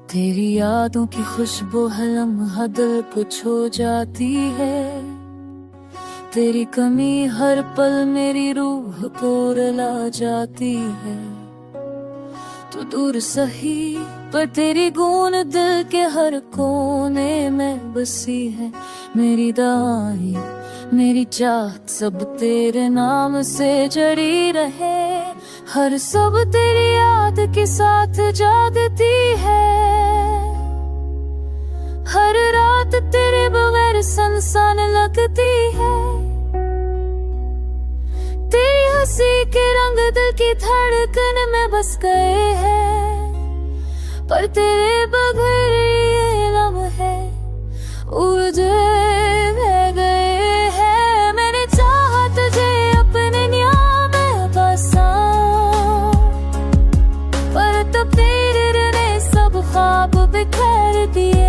तेरी यादों की खुशबू हर लम्हा दिल को छू जाती है। तेरी कमी हर पल मेरी रूह को रुला जाती है। तू दूर सही पर तेरी गूंज दिल के हर कोने में बसी है। मेरी दुआएं मेरी चाहत सब तेरे नाम से जड़ी रहे। हर सब तेरी याद के साथ जागती है। हर रात तेरे बगैर सुनसान लगती है। तेरी हंसी के रंग दिल की धड़कन में बस गए हैं। पर तेरे बगैर ये लम्हे उलझे रह गए हैं। मैंने चाहा तुझे अपने नियाम में बसा, पर तो तेरे ने सब ख्वाब बिखेर दिए।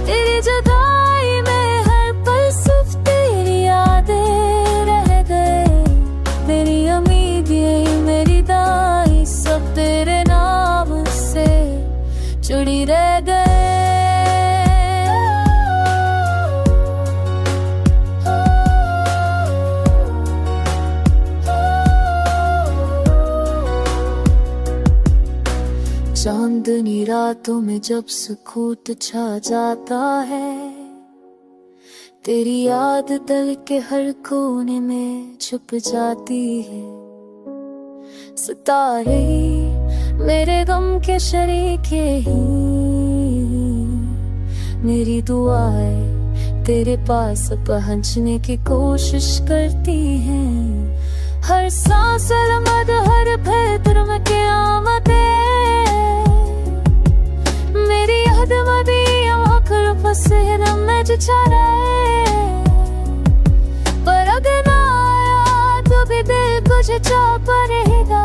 तेरी जुदाई में हर पल सिर्फ तेरी यादें रह गए। मेरी उम्मीदें मेरी दाई सब तेरे नाम से जुड़ी रह गए। चांदनी रातों में जब सुकून छा जाता है। तेरी याद दिल के हर कोने में छुप जाती है। सितारे मेरे गम के शरीके ही मेरी दुआएं तेरे पास पहुंचने की कोशिश करती हैं। हर सांस लम्हा हर भीतर में क़यामतें मेरी याद मदी आखिर फंसे में छारा। पर अगर ना आया तो भी दिल कुछ चाह रहेगा।